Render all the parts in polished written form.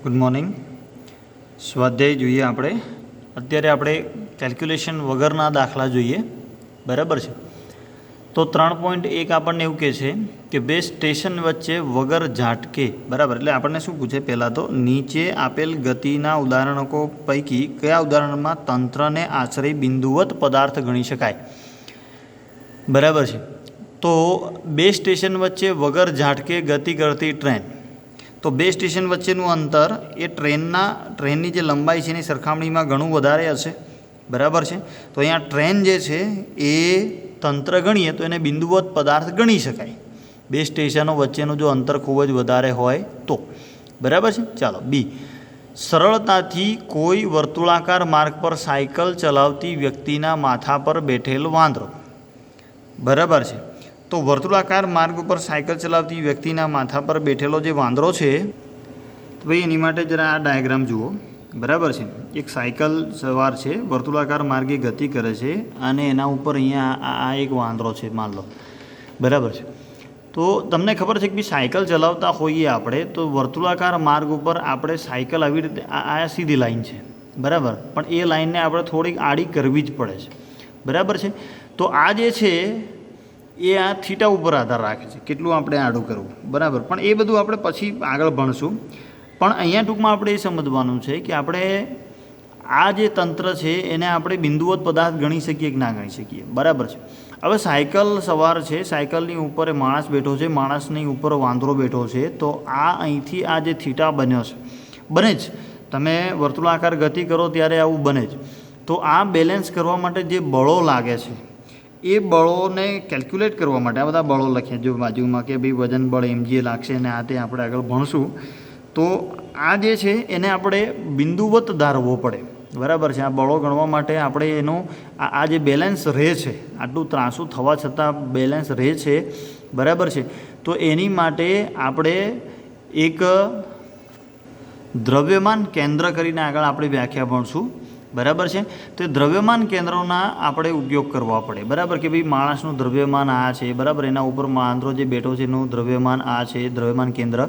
Good morning. સ્વાધ્યાય જોઈએ આપણે. અત્યારે આપણે કેલ્ક્યુલેશન વગરના દાખલા જોઈએ, બરાબર છે. તો 3.1 આપણને એવું કહે છે કે બે સ્ટેશન વચ્ચે વગર ઝાટકે, બરાબર, એટલે આપણને શું પૂછે પહેલાં તો નીચે આપેલ ગતિના ઉદાહરણો પૈકી કયા ઉદાહરણમાં તંત્રને આશ્રય બિંદુવત પદાર્થ ગણી શકાય, બરાબર છે. તો બે સ્ટેશન વચ્ચે વગર ઝાટકે ગતિ કરતી ટ્રેન, તો બે સ્ટેશન વચ્ચેનું અંતર એ ટ્રેનની જે લંબાઈ છે એની સરખામણીમાં ઘણું વધારે હશે, બરાબર છે. તો અહીંયા ટ્રેન જે છે એ તંત્ર ગણીએ તો એને બિંદુવત પદાર્થ ગણી શકાય, બે સ્ટેશનો વચ્ચેનું જો અંતર ખૂબ જ વધારે હોય તો, બરાબર છે. ચાલો બી, સરળતાથી કોઈ વર્તુળાકાર માર્ગ પર સાયકલ ચલાવતી વ્યક્તિના માથા પર બેઠેલ વાંદરો, બરાબર છે. તો વર્તુળાકાર માર્ગ ઉપર સાયકલ ચલાવતી વ્યક્તિના માથા પર બેઠેલો જે વાંદરો છે, તો ભાઈ એની માટે જરા આ ડાયાગ્રામ જુઓ, બરાબર છે. એક સાયકલ સવાર છે, વર્તુળાકાર માર્ગે ગતિ કરે છે અને એના ઉપર અહીંયા આ એક વાંદરો છે, માન લો, બરાબર છે. તો તમને ખબર છે કે ભાઈ સાયકલ ચલાવતા હોઈએ આપણે તો વર્તુળાકાર માર્ગ ઉપર આપણે સાયકલ આવી રીતે આ સીધી લાઈન છે, બરાબર, પણ એ લાઈનને આપણે થોડીક આડી કરવી જ પડે છે, બરાબર છે. તો આ જે છે એ આ થીટા ઉપર આધાર રાખે છે, કેટલું આપણે આડું કરવું, બરાબર. પણ એ બધું આપણે પછી આગળ ભણશું. પણ અહીંયા ટૂંકમાં આપણે એ સમજવાનું છે કે આપણે આ જે તંત્ર છે એને આપણે બિંદુવત પદાર્થ ગણી શકીએ કે ના ગણી શકીએ, બરાબર છે. હવે સાયકલ સવાર છે, સાયકલની ઉપર માણસ બેઠો છે, માણસની ઉપર વાંદરો બેઠો છે, તો આ અહીંથી આ જે થીટા બન્યો છે, બને જ, તમે વર્તુળાકાર ગતિ કરો ત્યારે આવું બને જ. તો આ બેલેન્સ કરવા માટે જે બળો લાગે છે એ બળોને કેલ્ક્યુલેટ કરવા માટે આ બધા બળો લખ્યા જો બાજુમાં કે ભાઈ વજન બળ mg લાગશે અને આ તે આપણે આગળ ભણશું. તો આ જે છે એને આપણે બિંદુવત ધારવો પડે, બરાબર છે. આ બળો ગણવા માટે આપણે એનો આ જે બેલેન્સ રહે છે, આટલું ત્રાંસું થવા છતાં બેલેન્સ રહે છે, બરાબર છે. તો એની માટે આપણે એક દ્રવ્યમાન કેન્દ્ર કરીને આગળ આપણે વ્યાખ્યા ભણશું, બરાબર છે. તો એ દ્રવ્યમાન કેન્દ્રોના આપણે ઉપયોગ કરવા પડે, બરાબર, કે ભાઈ માણસનું દ્રવ્યમાન આ છે, બરાબર, એના ઉપર વાંદરો જે બેઠો છે એનું દ્રવ્યમાન આ છે, દ્રવ્યમાન કેન્દ્ર.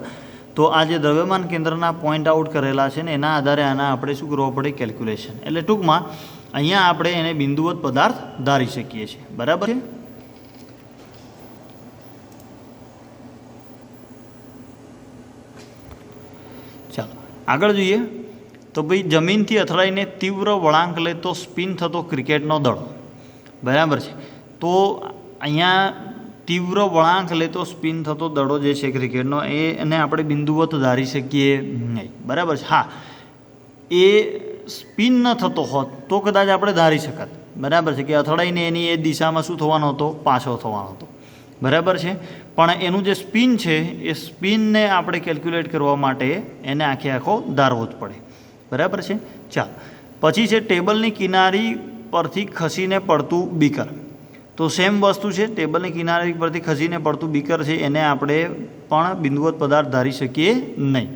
તો આ જે દ્રવ્યમાન કેન્દ્રના પોઈન્ટ આઉટ કરેલા છે ને એના આધારે આના આપણે શું કરવું પડે, કેલ્ક્યુલેશન. એટલે ટૂંકમાં અહીંયા આપણે એને બિંદુવત પદાર્થ ધારી શકીએ છીએ, બરાબર છે. ચાલો આગળ જોઈએ. તો ભાઈ જમીનથી અથડાઈને તીવ્ર વળાંક લેતો સ્પિન થતો ક્રિકેટનો દડો, બરાબર છે. તો અહીંયા તીવ્ર વળાંક લેતો સ્પિન થતો દડો જે છે ક્રિકેટનો એને આપણે બિંદુવત ધારી શકીએ નહીં, બરાબર છે. હા, એ સ્પિન ન થતો હોત તો કદાચ આપણે ધારી શકત, બરાબર છે, કે અથડાઈને એની એ દિશામાં શું થવાનો હતો, પાછો થવાનો હતો, બરાબર છે. પણ એનું જે સ્પિન છે એ સ્પિનને આપણે કેલ્ક્યુલેટ કરવા માટે એને આખે આખો ધારવો જ પડે, બરાબર છે. ચાલ પછી છે ટેબલની કિનારી પરથી ખસીને પડતું બીકર. તો સેમ વસ્તુ છે, ટેબલની કિનારી પરથી ખસીને પડતું બીકર છે એને આપણે પણ બિંદુવત પદાર્થ ધારી શકીએ નહીં,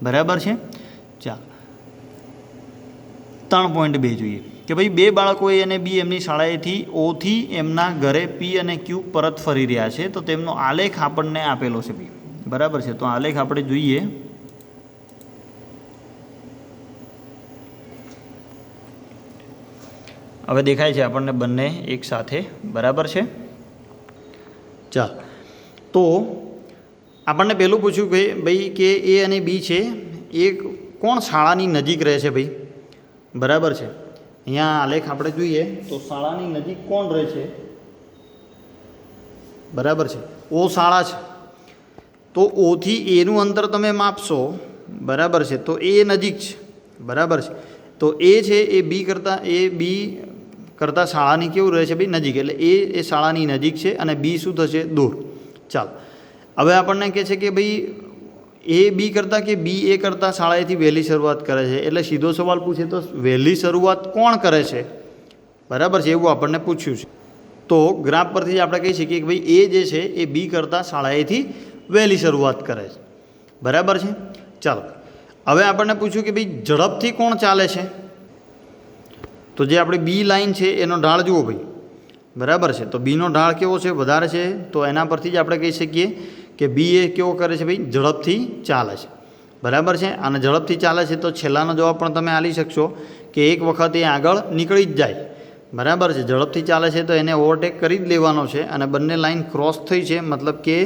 બરાબર છે. ચાલ 3.2 જોઈએ કે ભાઈ બે બાળકોએ અને બી એમની શાળાએથી ઓથી એમના ઘરે પી અને ક્યુ પરત ફરી રહ્યા છે. તો તેમનો આલેખ આપણને આપેલો છે બી, બરાબર છે. તો આલેખ આપણે જોઈએ. હવે દેખાય છે આપણને બંને એક સાથે, બરાબર છે. ચાલ, તો આપણને પહેલું પૂછ્યું કે ભાઈ કે એ અને બી છે એ કોણ શાળાની નજીક રહે છે ભાઈ, બરાબર છે. અહીંયા આલેખ આપણે જોઈએ તો શાળાની નજીક કોણ રહે છે, બરાબર છે. ઓ શાળા છે, તો ઓથી એનું અંતર તમે માપશો, બરાબર છે, તો એ નજીક છે, બરાબર છે. તો એ છે એ બી કરતાં શાળાની કેવું રહે છે ભાઈ, નજીક, એટલે એ શાળાની નજીક છે અને બી શું થશે, દૂર. ચાલો હવે આપણને કહે છે કે ભાઈ એ બી કરતાં કે બી એ કરતાં શાળાએથી વહેલી શરૂઆત કરે છે, એટલે સીધો સવાલ પૂછે તો વહેલી શરૂઆત કોણ કરે છે, બરાબર છે, એવું આપણને પૂછ્યું છે. તો ગ્રાફ પરથી જ આપણે કહી શકીએ કે ભાઈ એ જે છે એ બી કરતાં શાળાએથી વહેલી શરૂઆત કરે છે, બરાબર છે. ચાલો હવે આપણને પૂછ્યું કે ભાઈ ઝડપથી કોણ ચાલે છે. તો જે આપણી બી લાઈન છે એનો ઢાળ જુઓ ભાઈ, બરાબર છે. તો બીનો ઢાળ કેવો છે, વધારે છે. તો એના પરથી જ આપણે કહી શકીએ કે બી એ કેવો કરે છે ભાઈ, ઝડપથી ચાલે છે. બરાબર છે. અને ઝડપથી ચાલે છે તો છેલ્લાનો જવાબ પણ તમે આપી શકશો કે એક વખત એ આગળ નીકળી જ જાય. બરાબર છે. ઝડપથી ચાલે છે તો એને ઓવરટેક કરી જ લેવાનો છે અને બંને લાઈન ક્રોસ થઈ છે, મતલબ કે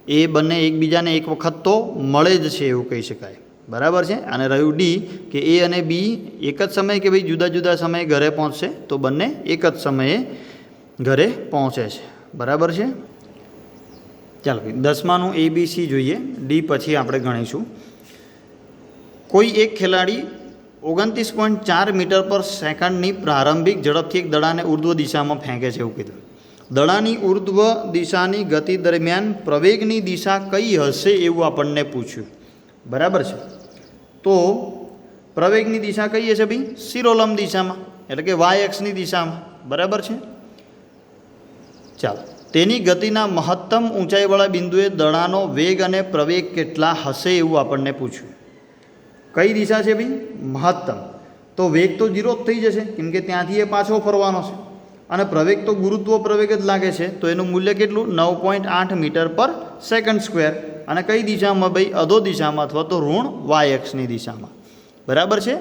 એ બંને એકબીજાને એક વખત તો મળે જ છે એવું કહી શકાય. બરાબર છે. અને રહ્યું ડી કે એ અને બી એક જ સમયે કે ભાઈ જુદા જુદા સમયે ઘરે પહોંચશે, તો બંને એક જ સમયે ઘરે પહોંચે છે. બરાબર છે. ચાલો 10માનું ABC જોઈએ, ડી પછી આપણે ગણીશું. કોઈ એક ખેલાડી 29.4 મીટર પર સેકન્ડની પ્રારંભિક ઝડપથી એક દડાને ઉર્ધ્વ દિશામાં ફેંકે છે એવું કીધું. દડાની ઉર્ધ્વ દિશાની ગતિ દરમિયાન પ્રવેગની દિશા કઈ હશે એવું આપણને પૂછ્યું. બરાબર છે. તો પ્રવેગની દિશા કઈ હશે ભાઈ? શિરોલંબ દિશામાં, એટલે કે વાય એક્સની દિશામાં. બરાબર છે. ચાલો, તેની ગતિના મહત્તમ ઊંચાઈવાળા બિંદુએ દડાનો વેગ અને પ્રવેગ કેટલા હશે એવું આપણને પૂછ્યું. કઈ દિશા છે ભાઈ? મહત્તમ. તો વેગ તો 0 જ થઈ જશે, કેમ કે ત્યાંથી એ પાછો ફરવાનો છે. અને પ્રવેગ તો ગુરુત્વ પ્રવેગ જ લાગે છે, તો એનું મૂલ્ય કેટલું? 9.8 મીટર પર સેકન્ડ સ્ક્વેર. અને કઈ દિશામાં ભાઈ? અધો દિશામાં અથવા તો ઋણ વાય એક્સની દિશામાં. બરાબર છે.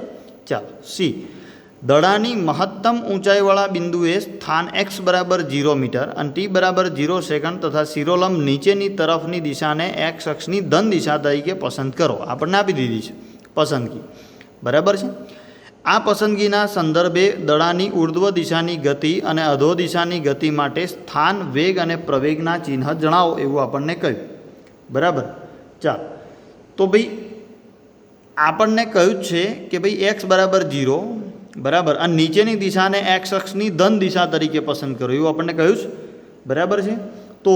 ચાલો, સી. દડાની મહત્તમ ઊંચાઈવાળા બિંદુએ સ્થાન x બરાબર 0 મીટર અને t બરાબર 0 સેકન્ડ તથા શિરોલંબ નીચેની તરફની દિશાને x અક્ષની ધન દિશા તરીકે પસંદ કરો. આપણને આપી દીધી છે પસંદગી. બરાબર છે. આ પસંદગીના સંદર્ભે દડાની ઉર્ધ્વ દિશાની ગતિ અને અધો દિશાની ગતિ માટે સ્થાન, વેગ અને પ્રવેગના ચિહ્ન જણાવો એવું આપણને કહ્યું. બરાબર. ચાલો, તો ભાઈ આપણને કહ્યું જ છે કે ભાઈ એક્સ બરાબર 0, બરાબર, અને નીચેની દિશાને એક્સ અક્ષની ધન દિશા તરીકે પસંદ કરો એવું આપણને કહ્યું છે. બરાબર છે. તો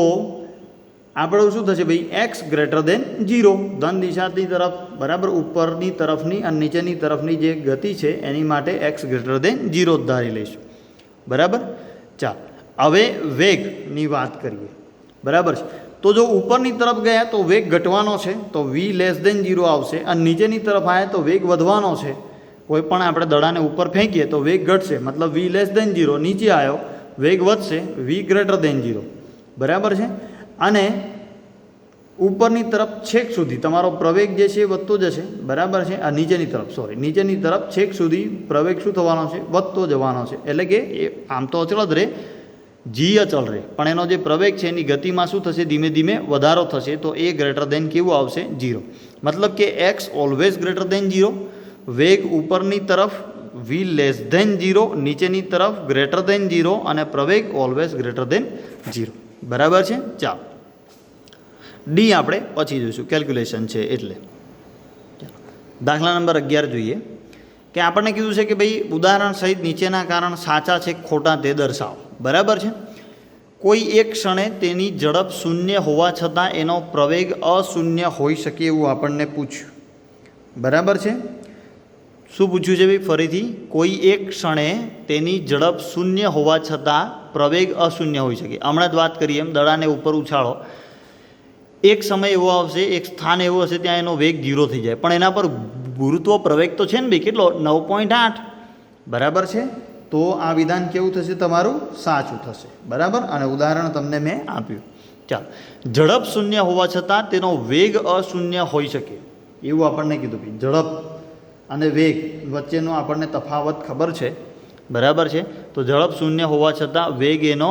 આપણે શું થશે ભાઈ? એક્સ ગ્રેટર દેન 0, ધન દિશાની તરફ. બરાબર, ઉપરની તરફની અને નીચેની તરફની જે ગતિ છે એની માટે એક્સ ગ્રેટર દેન 0 ધારી લઈશું. બરાબર. ચાલ, હવે વેગની વાત કરીએ. બરાબર છે. તો જો ઉપરની તરફ ગયા તો વેગ ઘટવાનો છે, તો v લેસ દેન 0 આવશે. અને નીચેની તરફ આવ્યા તો વેગ વધવાનો છે. કોઈ પણ આપણે દડાને ઉપર ફેંકીએ તો વેગ ઘટશે, મતલબ v લેસ દેન 0. નીચે આવ્યો વેગ વધશે, v ગ્રેટર દેન 0. બરાબર છે. અને ઉપરની તરફ છેક સુધી તમારો પ્રવેગ જે છે વધતો જશે. બરાબર છે. આ નીચેની તરફ નીચેની તરફ છેક સુધી પ્રવેગ શું થવાનો છે? વધતો જવાનો છે. એટલે કે એ આમ તો અચળ જ રહે, જી અચળ રહે, પણ એનો જે પ્રવેગ છે એની ગતિમાં શું થશે? ધીમે ધીમે વધારો થશે. તો એ ગ્રેટર દેન કેવું આવશે? 0. મતલબ કે એક્સ ઓલવેઝ ગ્રેટર દેન 0, વેગ ઉપરની તરફ v લેસ દેન 0, નીચેની તરફ ગ્રેટર દેન 0 અને પ્રવેગ ઓલવેઝ ગ્રેટર દેન 0. બરાબર છે. ચાલો, ડી આપણે પછી જોઈશું, કેલ્ક્યુલેશન છે એટલે. દાખલા નંબર 11 જોઈએ કે આપણને કીધું છે કે ભાઈ ઉદાહરણ સહિત નીચેના કારણ સાચા છે ખોટા તે દર્શાવો. બરાબર છે. કોઈ એક ક્ષણે તેની ઝડપ 0 હોવા છતાં એનો પ્રવેગ અશૂન્ય હોઈ શકે એવું આપણને પૂછ્યું. બરાબર છે. શું પૂછ્યું છે ભાઈ? ફરીથી, કોઈ એક ક્ષણે તેની ઝડપ 0 હોવા છતાં પ્રવેગ અશૂન્ય હોઈ શકે. હમણાં જ વાત કરીએ એમ, દડાને ઉપર ઉછાળો, એક સમય એવો આવશે, એક સ્થાન એવું હશે ત્યાં એનો વેગ 0 થઈ જાય, પણ એના પર ગુરુત્વ પ્રવેગ તો છે ને ભાઈ, કેટલો? 9.8. બરાબર છે. તો આ વિધાન કેવું થશે? તમારું સાચું થશે. બરાબર. અને ઉદાહરણ તમને મેં આપ્યું. ચાલો, ઝડપ 0 હોવા છતાં તેનો વેગ અશૂન્ય હોઈ શકે એવું આપણને કીધું. ભાઈ ઝડપ અને વેગ વચ્ચેનો આપણને તફાવત ખબર છે. બરાબર છે. તો ઝડપ 0 હોવા છતાં વેગ એનો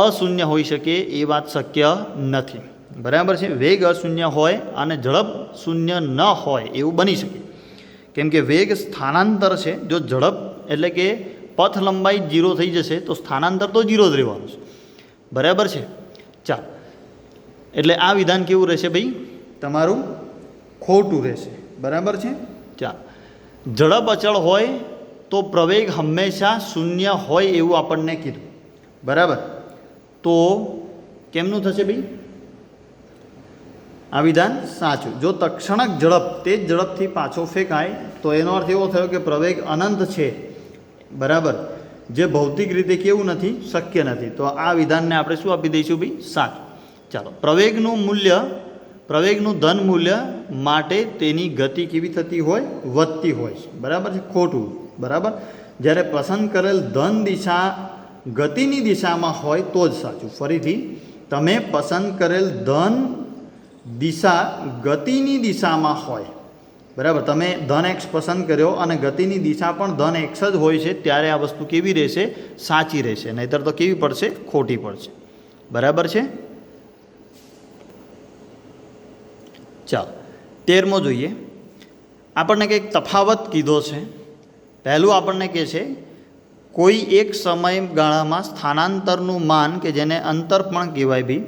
અશૂન્ય હોઈ શકે એ વાત શક્ય નથી. બરાબર છે. વેગ અશૂન્ય હોય અને ઝડપ 0 ન હોય એવું બની શકે, કેમ કે વેગ સ્થાનાંતર છે. જો ઝડપ એટલે કે પથ લંબાઈ 0 થઈ જશે તો સ્થાનાંતર તો 0 જ રહેવાનું છે. બરાબર છે. ચાલો, એટલે આ વિધાન કેવું રહેશે ભાઈ? તમારું ખોટું રહેશે. બરાબર છે. ચાલો, ઝડપ અચળ હોય તો પ્રવેગ હંમેશા 0 હોય એવું આપણને કીધું. બરાબર. તો કેમનું થશે ભાઈ આ વિધાન? સાચું. જો તત્ક્ષણક ઝડપ તે જ ઝડપથી પાછો ફેંકાય તો એનો અર્થ એવો થયો કે પ્રવેગ અનંત છે. બરાબર, જે ભૌતિક રીતે કેવું નથી? શક્ય નથી. તો આ વિધાનને આપણે શું આપી દઈશું ભાઈ? સાચું. ચાલો, પ્રવેગનું ધન મૂલ્ય માટે તેની ગતિ કેવી થતી હોય? વધતી હોય છે. બરાબર છે. ખોટું. બરાબર. જ્યારે પસંદ કરેલ ધન દિશા ગતિની દિશામાં હોય તો જ સાચું. ફરીથી, તમે પસંદ કરેલ ધન દિશા ગતિની દિશામાં હોય, બરાબર, તમે ધન એક્સ પસંદ કર્યો અને ગતિની દિશા પણ ધન એક્સ જ હોય છે, ત્યારે આ વસ્તુ કેવી રહેશે? સાચી રહેશે, નહીંતર તો કેવી પડશે? ખોટી પડશે. બરાબર છે. ચાલો 13મો જોઈએ. આપણને કંઈક તફાવત કીધો છે. પહેલું આપણને કહે છે કોઈ એક સમયગાળામાં સ્થાનાંતરનું માન, કે જેને અંતર પણ કહેવાય બી,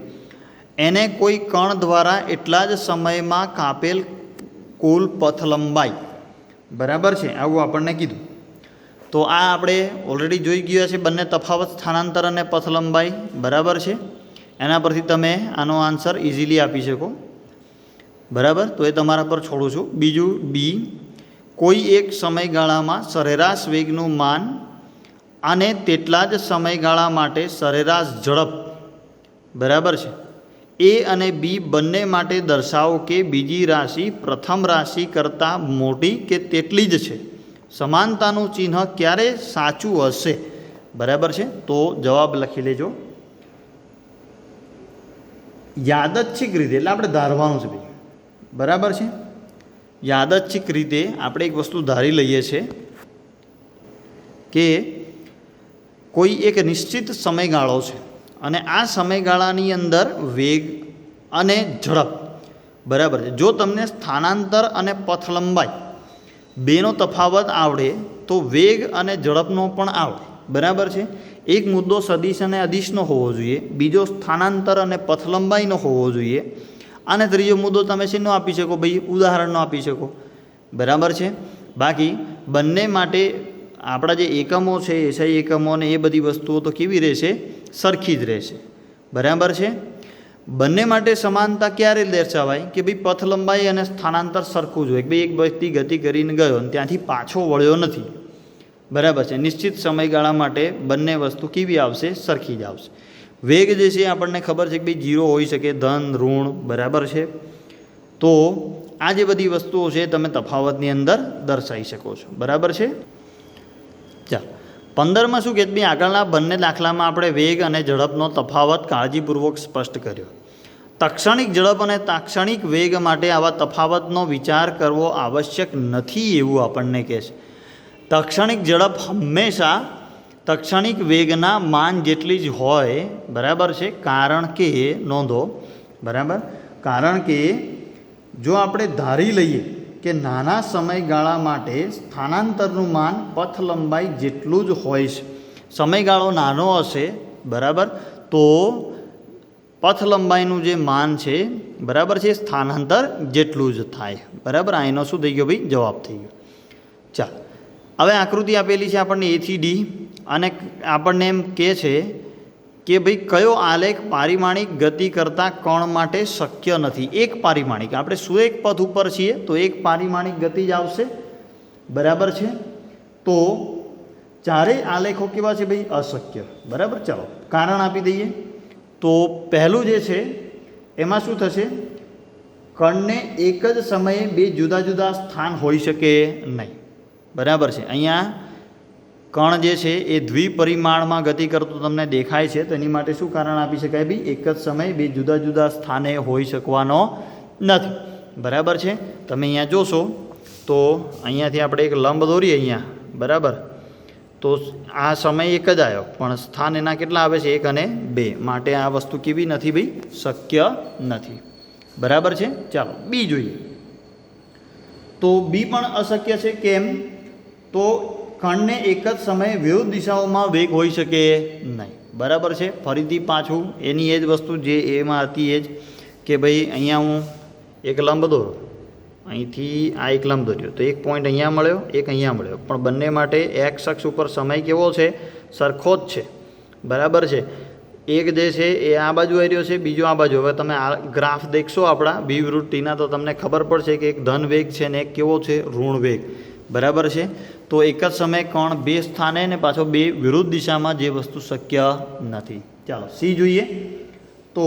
એને કોઈ કણ દ્વારા એટલા જ સમયમાં કાપેલ કુલ પથ લંબાઈ. બરાબર છે, આવું આપણને કીધું. તો આ આપણે ઓલરેડી જોઈ ગયા છે બંને તફાવત, સ્થાનાંતર અને પથ લંબાઈ. બરાબર છે. એના પરથી તમે આનો આન્સર ઇઝીલી આપી શકો. બરાબર, તો એ તમારા પર છોડું છું. બીજું બી, કોઈ એક સમયગાળામાં સરેરાશ વેગનું માન અને તેટલા જ સમયગાળા માટે સરેરાશ ઝડપ. બરાબર છે. એ અને બી બંને માટે દર્શાવો કે બીજી રાશિ પ્રથમ રાશિ કરતાં મોટી કે તેટલી જ છે. સમાનતાનું ચિહ્ન ક્યારે સાચું હશે? બરાબર છે. તો જવાબ લખી લેજો. યાદચ્છિક રીતે, એટલે આપણે ધારવાનું છે ભાઈ. બરાબર છે. યાદચ્છિક રીતે આપણે એક વસ્તુ ધારી લઈએ છીએ કે કોઈ એક નિશ્ચિત સમયગાળો છે અને આ સમયગાળાની અંદર વેગ અને ઝડપ. બરાબર છે. જો તમને સ્થાનાંતર અને પથ લંબાઈ બેનો તફાવત આવડે તો વેગ અને ઝડપનો પણ આવડે. બરાબર છે. એક મુદ્દો સદિશ અને અદિશનો હોવો જોઈએ, બીજો સ્થાનાંતર અને પથ લંબાઈનો હોવો જોઈએ, અને ત્રીજો મુદ્દો તમે શેનો આપી શકો ભાઈ? ઉદાહરણનો આપી શકો. બરાબર છે. બાકી બંને માટે આપણા જે એકમો છે, એસઆઈ એકમો ને એ બધી વસ્તુઓ તો કેવી રહેશે? સરખી જ રહેશે. બરાબર છે. બંને માટે સમાનતા ક્યારે દર્શાવાય? કે ભાઈ પથ લંબાઈ અને સ્થાનાંતર સરખું જ હોય. ભાઈ એક વ્યક્તિ ગતિ કરીને ગયો અને ત્યાંથી પાછો વળ્યો નથી. બરાબર છે. નિશ્ચિત સમયગાળા માટે બંને વસ્તુ કેવી આવશે? સરખી જ આવશે. વેગ જે છે આપણને ખબર છે કે ભાઈ 0 હોઈ શકે, ધન, ઋણ. બરાબર છે. તો આ જે બધી વસ્તુઓ છે તમે તફાવતની અંદર દર્શાવી શકો છો. બરાબર છે. ચાલો 15માં શું કે ભાઈ આગળના બંને દાખલામાં આપણે વેગ અને ઝડપનો તફાવત કાળજીપૂર્વક સ્પષ્ટ કર્યો. તાક્ષણિક ઝડપ અને તાક્ષણિક વેગ માટે આવા તફાવતનો વિચાર કરવો આવશ્યક નથી એવું આપણને કહે છે. તાક્ષણિક ઝડપ હંમેશા તાક્ષણિક વેગના માન જેટલી જ હોય. બરાબર છે. કારણ કે નોંધો, બરાબર, કારણ કે જો આપણે ધારી લઈએ કે નાના સમયગાળા માટે સ્થાનાંતરનું માન પથ લંબાઈ જેટલું જ હોય છે, સમયગાળો નાનો હશે, બરાબર, તો પથ લંબાઈનું જે માન છે, બરાબર છે, સ્થાનાંતર જેટલું જ થાય. બરાબર. આ એનો શું થઈ ગયો ભાઈ? જવાબ થઈ ગયો. ચાલ, હવે આકૃતિ આપેલી છે આપણને A થી D, અને આપણને એમ કહે છે કે ભાઈ કયો આલેખ પારિમાણિક ગતિ કરતાં કણ માટે શક્ય નથી? એક પારિમાણિક, આપણે શું એક પથ ઉપર છીએ તો એક પારિમાણિક ગતિ જ આવશે. બરાબર છે. તો ચારેય આલેખો કેવા છે ભાઈ? અશક્ય. બરાબર. ચાલો કારણ આપી દઈએ. તો પહેલું જે છે એમાં શું થશે? કણને એક જ સમયે બે જુદા જુદા સ્થાન હોઈ શકે નહીં. બરાબર છે. અહીંયા કણ જે છે એ દ્વિપરિમાણમાં ગતિ કરતો તમને દેખાય છે, તો એની માટે શું કારણ આપી શકાય ભાઈ? એક જ સમયે બે જુદા જુદા સ્થાને હોઈ શકવાનો નથી. બરાબર છે. તમે અહીંયા જોશો તો અહીંયાથી આપણે એક લંબ દોરીએ અહીંયા. બરાબર. તો આ સમય એક જ આવ્યો, પણ સ્થાન એના કેટલા આવે છે? 1 અને 2. માટે આ વસ્તુ કેવી નથી ભાઈ? શક્ય નથી. બરાબર છે. ચાલો બી જોઈએ. તો બી પણ અશક્ય છે. કેમ? તો કણને એક જ સમયે વિરુદ્ધ દિશાઓમાં વેગ હોઈ શકે નહીં. બરાબર છે. ફરીથી પાછું એની એ જ વસ્તુ જે એમાં હતી એ જ, કે ભાઈ અહીંયા હું એક લંબ દોરું, અહીંથી આ એક લંબ દોર્યો, તો એક પોઈન્ટ અહીંયા મળ્યો, એક અહીંયા મળ્યો, પણ બંને માટે એક્સ અક્ષ ઉપર સમય કેવો છે? સરખો જ છે. બરાબર છે. એક જે છે એ આ બાજુ આવી રહ્યો છે, બીજો આ બાજુ. હવે તમે આ ગ્રાફ દેખશો આપણા બી વિરુદ્ધ ટીના, તો તમને ખબર પડશે કે એક ધન વેગ છે ને એક કેવો છે? ઋણ વેગ. બરાબર છે. તો એક જ સમયે કણ બે સ્થાને ને પાછો બે વિરુદ્ધ દિશામાં, જે વસ્તુ શક્ય નથી. ચાલો સી જોઈએ. તો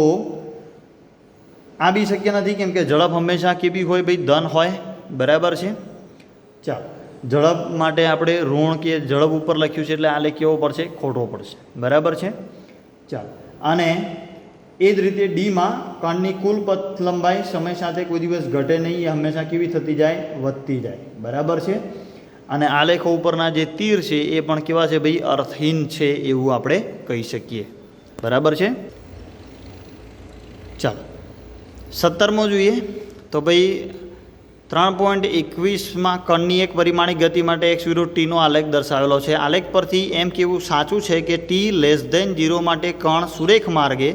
આ બી શક્ય નથી, કેમ કે ઝડપ હંમેશા કેવી હોય ભાઈ? ધન હોય. બરાબર છે. ચાલો ઝડપ માટે આપણે ઋણ કે ઝડપ ઉપર લખ્યું છે એટલે આ લેખ કેવો પડશે? ખોટો પડશે. બરાબર છે. ચાલો, અને એ જ રીતે ડીમાં કણની કુલ પથ લંબાઈ સમય સાથે કોઈ દિવસ ઘટે નહીં, એ હંમેશા કેવી થતી જાય? વધતી જાય. બરાબર છે. અને આલેખો ઉપરના જે તીર છે એ પણ કેવા છે ભાઈ? અર્થહીન છે એવું આપણે કહી શકીએ. બરાબર છે. ચાલો 17મો જોઈએ તો ભાઈ 3.21માં કણની એક પરિમાણિક ગતિ માટે x વિરુદ્ધ ટીનો આલેખ દર્શાવેલો છે. આલેખ પરથી એમ કહેવું સાચું છે કે t 0 માટે કણ સુરેખ માર્ગે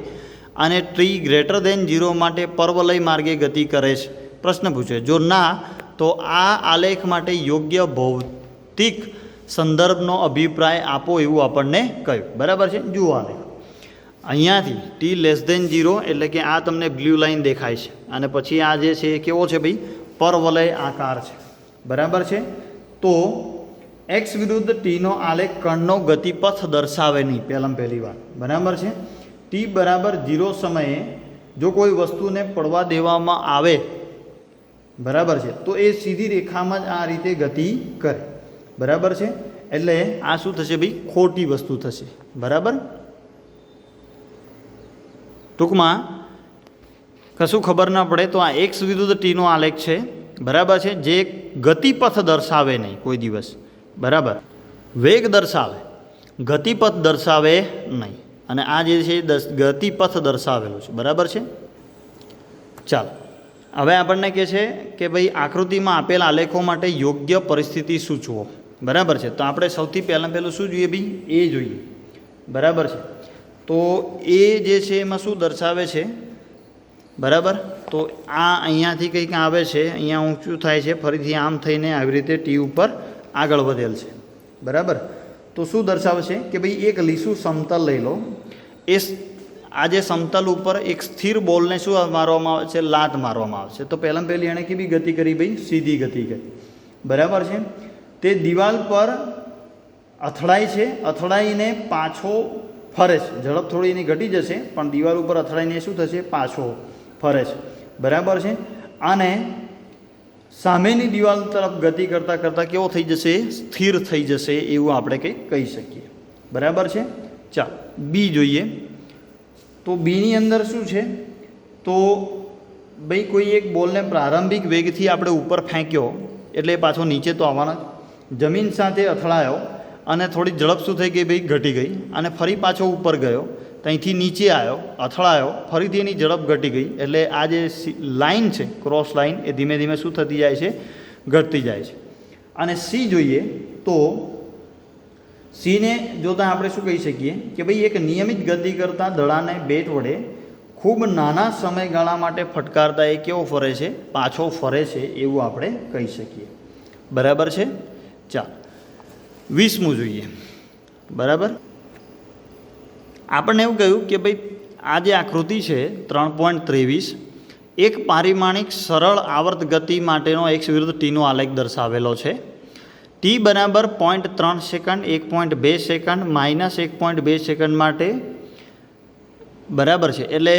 અને t 0 માટે પરવલય માર્ગે ગતિ કરે છે. પ્રશ્ન પૂછે, જો ના તો આ આલેખ માટે યોગ્ય ભૌતિક સંદર્ભનો અભિપ્રાય આપો એવું આપણને કહ્યું. બરાબર છે. જુઓ આલેખ અહીંયાથી t<0 એટલે કે આ તમને બ્લુ લાઇન દેખાય છે અને પછી આ જે છે એ કેવો છે ભાઈ? પરવલય આકાર છે. બરાબર છે. તો x વિરુદ્ધ ટીનો આલેખ કણનો ગતિપથ દર્શાવે નહીં, પહેલી વાત. બરાબર છે. t બરાબર 0 સમયે જો કોઈ વસ્તુને પડવા દેવામાં આવે, બરાબર છે, તો એ સીધી રેખામાં જ આ રીતે ગતિ કરે. બરાબર છે. એટલે આ શું થશે ભાઈ? ખોટી વસ્તુ થશે. બરાબર. ટૂંકમાં કશું ખબર ના પડે તો આ x વિરુદ્ધ ટીનો આલેખ છે. બરાબર છે. જે ગતિપથ દર્શાવે નહીં કોઈ દિવસ. બરાબર. વેગ દર્શાવે, ગતિપથ દર્શાવે નહીં. અને આ જે છે ગતિપથ દર્શાવેલું છે. બરાબર છે. ચાલો હવે આપણને કહે છે કે ભાઈ આકૃતિમાં આપેલ આલેખો માટે યોગ્ય પરિસ્થિતિ સૂચવો. બરાબર છે. તો આપણે સૌથી પહેલું શું જોઈએ ભાઈ? એ જોઈએ. બરાબર છે. તો એ જે છે એમાં શું દર્શાવે છે? બરાબર. તો આ અહીંયાથી કંઈક આવે છે, અહીંયા ઊંચું થાય છે, ફરીથી આમ થઈને આવી રીતે ટી ઉપર આગળ વધેલ છે. બરાબર. તો શું દર્શાવે છે કે ભાઈ એક લીસું સમતલ લઈ લો. આ જે સમતલ ઉપર એક સ્થિર બોલને શું મારવામાં આવે છે? લાત મારવામાં આવે છે. તો પહેલી એણે કેવી ગતિ કરી ભાઈ? સીધી ગતિ કરી. બરાબર છે. તે દિવાલ પર અથડાય છે, અથડાઈને પાછો ફરે છે. ઝડપ થોડી એની ઘટી જશે પણ દિવાલ ઉપર અથડાઈને શું થશે? પાછો ફરે છે. બરાબર છે. અને સામેની દિવાલ તરફ ગતિ કરતાં કરતાં કેવો થઈ જશે? સ્થિર થઈ જશે એવું આપણે કંઈ કહી શકીએ. બરાબર છે. ચાલો બી જોઈએ. તો બીની અંદર શું છે? તો ભાઈ કોઈ એક બોલને પ્રારંભિક વેગથી આપણે ઉપર ફેંક્યો એટલે એ પાછો નીચે તો આવવાના જ. જમીન સાથે અથડાયો અને થોડી ઝડપ શું થઈ ગઈ ભાઈ? ઘટી ગઈ. અને ફરી પાછો ઉપર ગયો, ત્યાંથી નીચે આવ્યો, અથડાયો, ફરીથી એની ઝડપ ઘટી ગઈ. એટલે આ જે લાઇન છે, ક્રોસ લાઇન, એ ધીમે ધીમે શું થતી જાય છે? ઘટતી જાય છે. અને સી જોઈએ તો સીને જોતાં આપણે શું કહી શકીએ કે ભાઈ એક નિયમિત ગતિ કરતાં દડાને બેટ વડે ખૂબ નાના સમયગાળા માટે ફટકારતા એ કેવો ફરે છે? પાછો ફરે છે એવું આપણે કહી શકીએ. બરાબર છે. ચાલો 20મું જોઈએ. બરાબર. આપણને એવું કહ્યું કે ભાઈ આ જે આકૃતિ છે 3.23 એક પારિમાણિક સરળ આવર્ત ગતિ માટેનો x વિરુદ્ધ ટીનો આલેખ દર્શાવેલો છે. t બરાબર 0.3 સેકન્ડ, 1.2 સેકન્ડ, -1.2 સેકન્ડ માટે. બરાબર છે. એટલે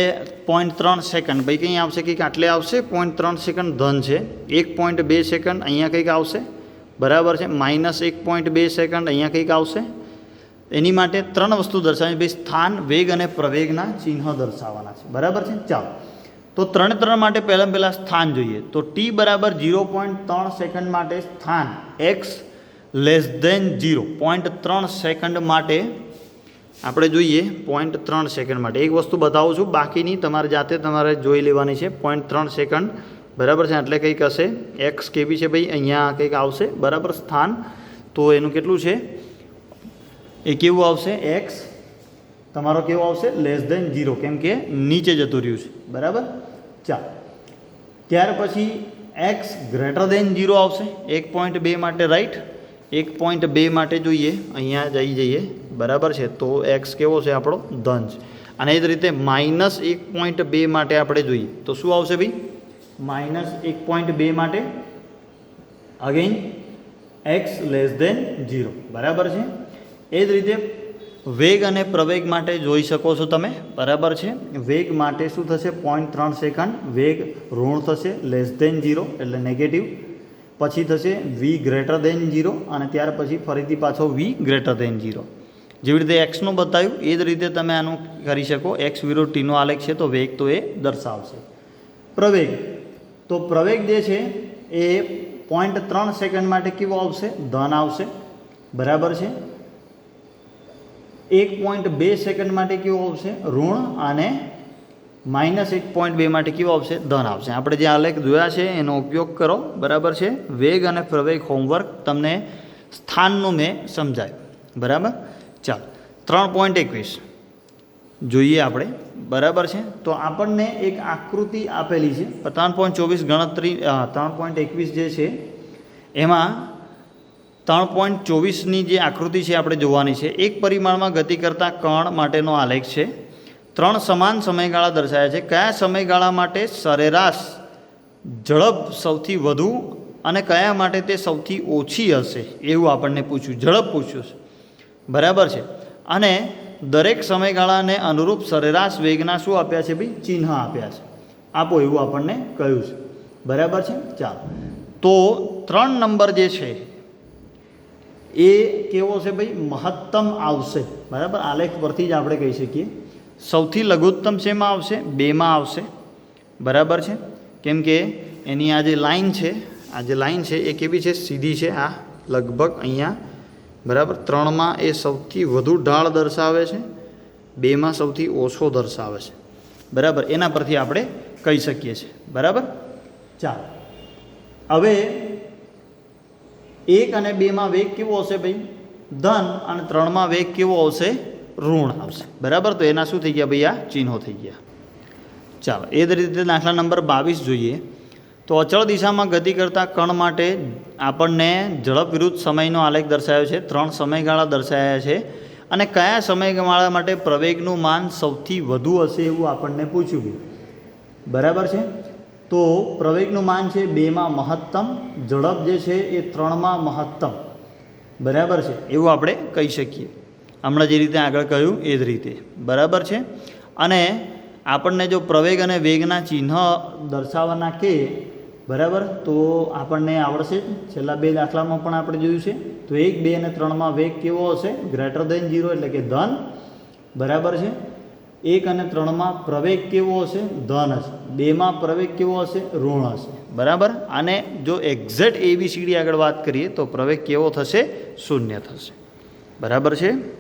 0.3 સેકન્ડ ભાઈ કંઈ આવશે? કંઈક આટલે આવશે. 0.3 સેકન્ડ ધન છે. 1.2 સેકન્ડ અહીંયા કંઈક આવશે. બરાબર છે. -1.2 સેકન્ડ અહીંયા કંઈક આવશે. એની માટે 3 વસ્તુ દર્શાવી ભાઈ: સ્થાન, વેગ અને પ્રવેગના ચિહ્ન દર્શાવવાના છે. બરાબર છે. ચાલો તો 3 માટે પહેલાં સ્થાન જોઈએ. તો t બરાબર 0.3 સેકન્ડ માટે સ્થાન x <0. 0.3 સેકન્ડ માટે આપણે જોઈએ. 0.3 સેકન્ડ માટે એક વસ્તુ બતાવું છું, બાકીની તમારે જાતે તમારે જોઈ લેવાની છે. 0.3 સેકન્ડ. બરાબર છે. એટલે કંઈક હશે એક્સ કેવી છે ભાઈ? અહીંયા કંઈક આવશે. બરાબર. સ્થાન તો એનું કેટલું છે? એ કેવું આવશે? એક્સ તમારો કેવો આવશે? <0, કેમ કે નીચે જતું રહ્યું છે. બરાબર. ચાલો ત્યાર પછી એક્સ <0 આવશે 1.2 માટે. રાઈટ. 1.2 માટે જોઈએ, અહીંયા જઈએ. બરાબર છે. તો એક્સ કેવો છે આપણો? ધન છે. અને એ જ રીતે -1.2 માટે આપણે જોઈએ તો શું આવશે ભાઈ? -1.2 માટે અગેન એક્સ <0. બરાબર છે. એ જ રીતે વેગ અને પ્રવેગ માટે જોઈ શકો છો તમે. બરાબર છે. વેગ માટે શું થશે? 0.3 સેકન્ડ. વેગ ઋણ થશે, <0 એટલે નેગેટિવ. પછી થશે v <0 અને ત્યાર પછી ફરીથી પાછો v <0. જેવી રીતે એક્સનું બતાવ્યું એ જ રીતે તમે આનું કરી શકો. એક્સ વિરુદ્ધ ટીનો આલેખ છે તો વેગ તો એ દર્શાવશે. પ્રવેગ, તો પ્રવેગ જે છે એ 0.3 સેકન્ડ માટે કેવો આવશે? ધન આવશે. બરાબર છે. 1.2 સેકન્ડ માટે કેવો આવશે? ઋણ. અને -1.2 માટે કેવો આવશે? ધન આવશે. આપણે જે આલેખ જોયા છે એનો ઉપયોગ કરો. બરાબર છે. વેગ અને પ્રવેગ હોમવર્ક તમને સ્થાનનું મેં સમજાયું. બરાબર. ચાલો 3.21 જોઈએ આપણે. બરાબર છે. તો આપણને એક આકૃતિ આપેલી છે. 3.24 ગણતરી 3.21 જે છે એમાં 3.24ની જે આકૃતિ છે આપણે જોવાની છે. એક પરિમાણમાં ગતિ કરતા કણ માટેનો આલેખ છે. 3 સમાન સમયગાળા દર્શાવ્યા છે. કયા સમયગાળા માટે સરેરાશ ઝડપ સૌથી વધુ અને કયા માટે તે સૌથી ઓછી હશે એવું આપણને પૂછ્યું. ઝડપ પૂછ્યું છે. બરાબર છે. અને દરેક સમયગાળાને અનુરૂપ સરેરાશ વેગના શું આપ્યા છે ભાઈ? ચિહ્ન આપ્યા છે. આપો એવું આપણને કહ્યું છે. બરાબર છે. ચાલો, તો 3 નંબર જે છે એ કેવો છે ભાઈ? મહત્તમ આવશે. બરાબર. આલેખ પરથી જ આપણે કહી શકીએ. સૌથી લઘુત્તમ શેમાં આવશે? 2માં આવશે. બરાબર છે. કેમ કે એની આ જે લાઈન છે, આ જે લાઈન છે એ કેવી છે? સીધી છે. આ લગભગ અહીંયા બરાબર 3માં એ સૌથી વધુ ઢાળ દર્શાવે છે, 2માં સૌથી ઓછો દર્શાવે છે. બરાબર. એના પરથી આપણે કહી શકીએ છીએ. બરાબર. ચાલો, હવે 1 અને 2માં વેગ કેવો હશે ભાઈ? ધન. અને 3માં વેગ કેવો આવશે? ઋણ આવશે. બરાબર. તો એના શું થઈ ગયા ભાઈ? આ ચિહ્નો થઈ ગયા. ચાલો, એ જ રીતે દાખલા નંબર 22 જોઈએ. તો અચળ દિશામાં ગતિ કરતા કણ માટે આપણને ઝડપ વિરુદ્ધ સમયનો આલેખ દર્શાવ્યો છે. 3 સમયગાળા દર્શાવ્યા છે. અને કયા સમયગાળા માટે પ્રવેગનું માન સૌથી વધુ હશે એવું આપણને પૂછ્યું. બરાબર છે. તો પ્રવેગનું માન છે 2માં મહત્તમ, ઝડપ જે છે એ 3માં મહત્તમ. બરાબર છે. એવું આપણે કહી શકીએ. હમણાં જે રીતે આગળ કહ્યું એ જ રીતે. બરાબર છે. અને આપણને જો પ્રવેગ અને વેગના ચિહ્ન દર્શાવવાના કે બરાબર તો આપણને આવડશે. છેલ્લા 2 દાખલામાં પણ આપણે જોયું છે. તો 1, 2 અને 3માં વેગ કેવો હશે? ગ્રેટર દેન 0 એટલે કે ધન. બરાબર છે. 1 અને 3માં પ્રવેગ કેવો હશે? ધન હશે. 2માં પ્રવેગ કેવો હશે? ઋણ હશે. બરાબર. અને જો એક્ઝેક્ટ ABCD આગળ વાત કરીએ તો પ્રવેગ કેવો થશે? 0 થશે. બરાબર છે.